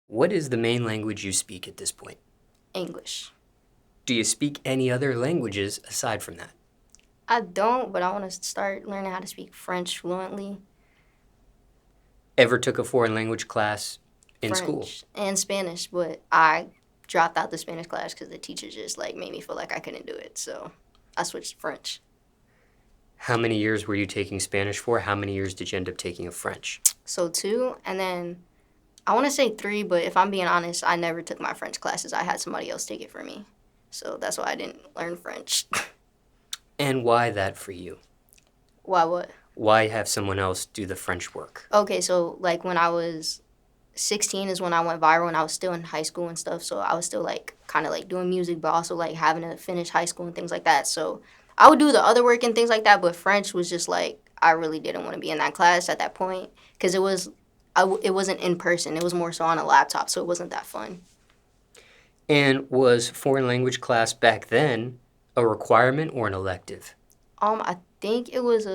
What is the main language you speak at this point? English. Do you speak any other languages aside from that? I don't, but I want to start learning how to speak French fluently. Ever took a foreign language class in school? French and Spanish, but I dropped out the Spanish class because the teacher just like made me feel like I couldn't do it. So I switched to French. How many years were you taking Spanish for? How many years did you end up taking of French? So 2, and then I want to say 3, but if I'm being honest, I never took my French classes. I had somebody else take it for me. So that's why I didn't learn French. And why that for you? Why what? Why have someone else do the French work? Okay, so like when I was 16 is when I went viral and I was still in high school and stuff. So I was still like kind of like doing music, but also like having to finish high school and things like that. So I would do the other work and things like that, but French was just like I really didn't want to be in that class at that point because it wasn't in person. It was more so on a laptop, so it wasn't that fun. And was foreign language class back then a requirement or an elective? I think it was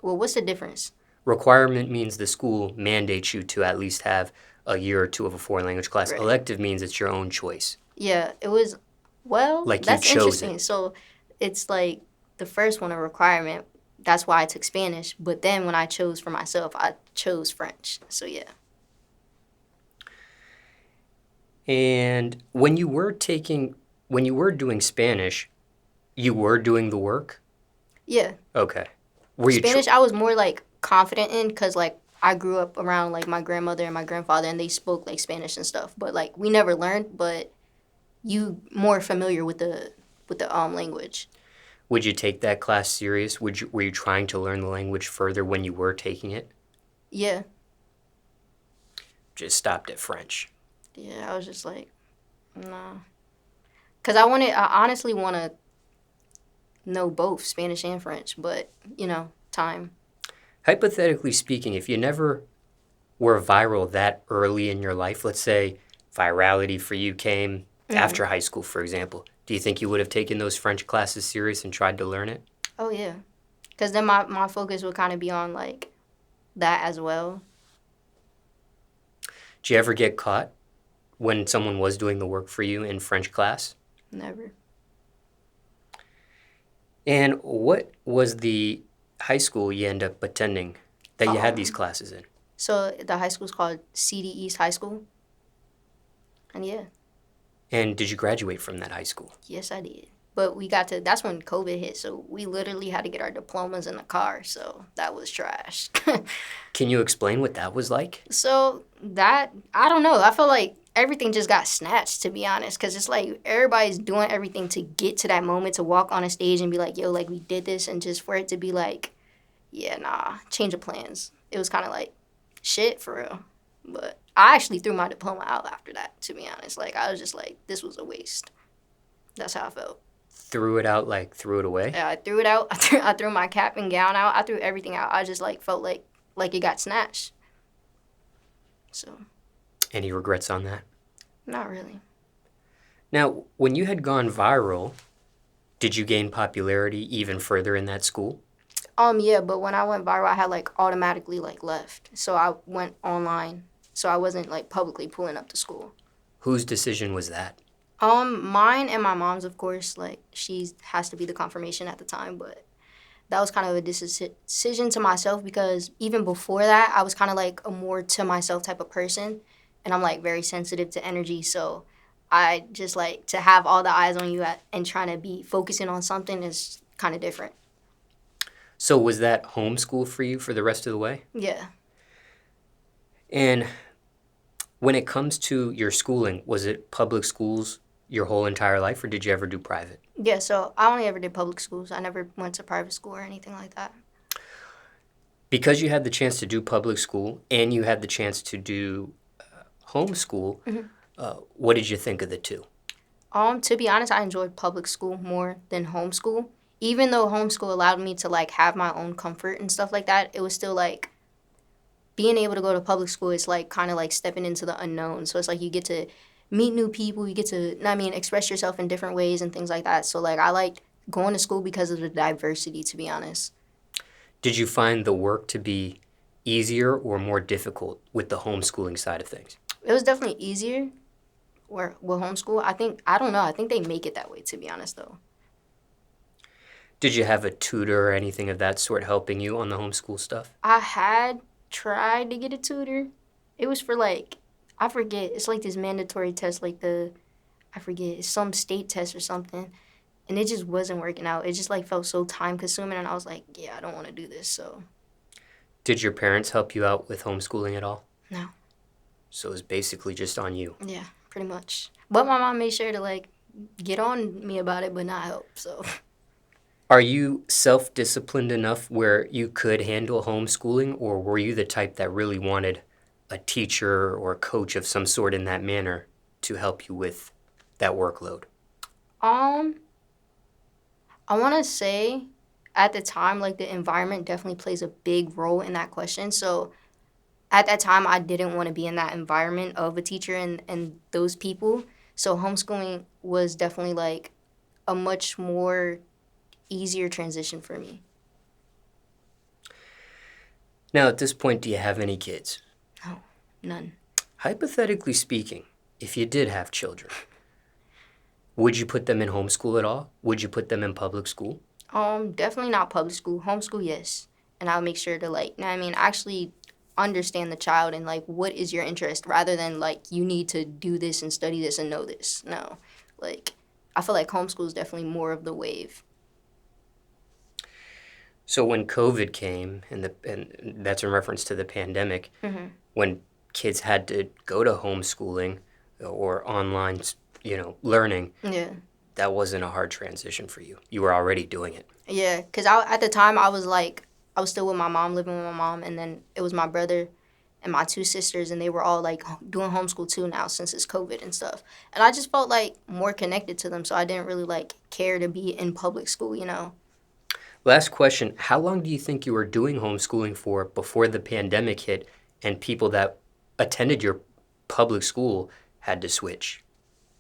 what's the difference? Requirement means the school mandates you to at least have a year or two of a foreign language class. Right. Elective means it's your own choice. Yeah, it was, well, Like you that's chose interesting. it. So it's like the first one, a requirement. That's why I took Spanish. But then when I chose for myself, I chose French. So yeah. And when you were doing Spanish, you were doing the work? Yeah. Okay. Were you Spanish, I was more like confident in because like I grew up around like my grandmother and my grandfather and they spoke like Spanish and stuff. But like we never learned, but you more familiar with the language. Would you take that class serious? Were you trying to learn the language further when you were taking it? Yeah. Just stopped at French. Yeah, I was just like, nah. Because I honestly want to know both Spanish and French, but, time. Hypothetically speaking, if you never were viral that early in your life, let's say virality for you came after high school, for example, do you think you would have taken those French classes serious and tried to learn it? Oh, yeah. Because then my focus would kind of be on, like, that as well. Did you ever get caught when someone was doing the work for you in French class? Never. And what was the high school you end up attending that you had these classes in? So the high school's called CD East High School. And yeah. And did you graduate from that high school? Yes, I did. But that's when COVID hit, so we literally had to get our diplomas in the car, so that was trash. Can you explain what that was like? So I don't know. I feel like everything just got snatched, to be honest, because it's like everybody's doing everything to get to that moment to walk on a stage and be like, yo, like we did this, and just for it to be like, yeah, nah, change of plans. It was kind of like, shit, for real. But I actually threw my diploma out after that, to be honest. Like, I was just like, this was a waste. That's how I felt. Threw it out, like threw it away? Yeah, I threw it out. I threw my cap and gown out. I threw everything out. I just like felt like it got snatched. So. Any regrets on that? Not really. Now, when you had gone viral, did you gain popularity even further in that school? Yeah, but when I went viral, I had like automatically like left. So I went online. So I wasn't like publicly pulling up to school. Whose decision was that? Mine and my mom's, of course. Like she has to be the confirmation at the time, but that was kind of a decision to myself because even before that, I was kind of like a more to myself type of person, and I'm like very sensitive to energy. So I just like to have all the eyes on you and trying to be focusing on something is kind of different. So was that homeschool for you for the rest of the way? Yeah. And when it comes to your schooling, was it public schools your whole entire life, or did you ever do private? Yeah, so I only ever did public schools. I never went to private school or anything like that. Because you had the chance to do public school and you had the chance to do homeschool, what did you think of the two? To be honest, I enjoyed public school more than homeschool. Even though homeschool allowed me to like have my own comfort and stuff like that, it was still like being able to go to public school is like kind of like stepping into the unknown. So it's like you get to meet new people, you get to, express yourself in different ways and things like that. So like I liked going to school because of the diversity, to be honest. Did you find the work to be easier or more difficult with the homeschooling side of things? It was definitely easier or with homeschool. I don't know. I think they make it that way, to be honest, though. Did you have a tutor or anything of that sort helping you on the homeschool stuff? I had tried to get a tutor. It was for like, I forget. It's like this mandatory test, like I forget. It's some state test or something. And it just wasn't working out. It just like felt so time consuming. And I was like, yeah, I don't want to do this. So, Did your parents help you out with homeschooling at all? no. So it was basically just on you. Yeah, pretty much. But my mom made sure to like get on me about it, but not help. So, Are you self-disciplined enough where you could handle homeschooling, or were you the type that really wanted a teacher or a coach of some sort in that manner to help you with that workload? um, I want to say at the time, like the environment definitely plays a big role in that question. So, at that time, I didn't want to be in that environment of a teacher and those people. So, homeschooling was definitely like a much more easier transition for me. Now, at this point, do you have any kids? No, none. Hypothetically speaking, if you did have children, would you put them in homeschool at all? Would you put them in public school? Definitely not public school. Homeschool, yes. And I'll make sure to like, you know what I mean, actually understand the child and like what is your interest rather than like you need to do this and study this and know this. No. Like I feel like homeschool is definitely more of the wave. So when COVID came, and that's in reference to the pandemic, when kids had to go to homeschooling or online, learning, Yeah. that wasn't a hard transition for you. You were already doing it. Yeah, cuz at the time I was like I was still with my mom, living with my mom, and then it was my brother and my two sisters, and they were all like doing homeschool too now since it's COVID and stuff. And I just felt like more connected to them, so I didn't really like care to be in public school, you know. Last question, how long do you think you were doing homeschooling for before the pandemic hit and people that attended your public school had to switch?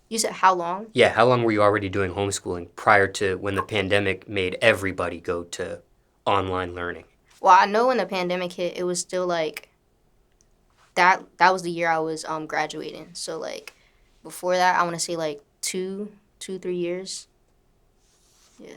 You said how long? Yeah, how long were you already doing homeschooling prior to when the pandemic made everybody go to online learning? Well, I know when the pandemic hit, it was still like that was the year I was graduating. So like before that, I want to say like 3 years. Yeah.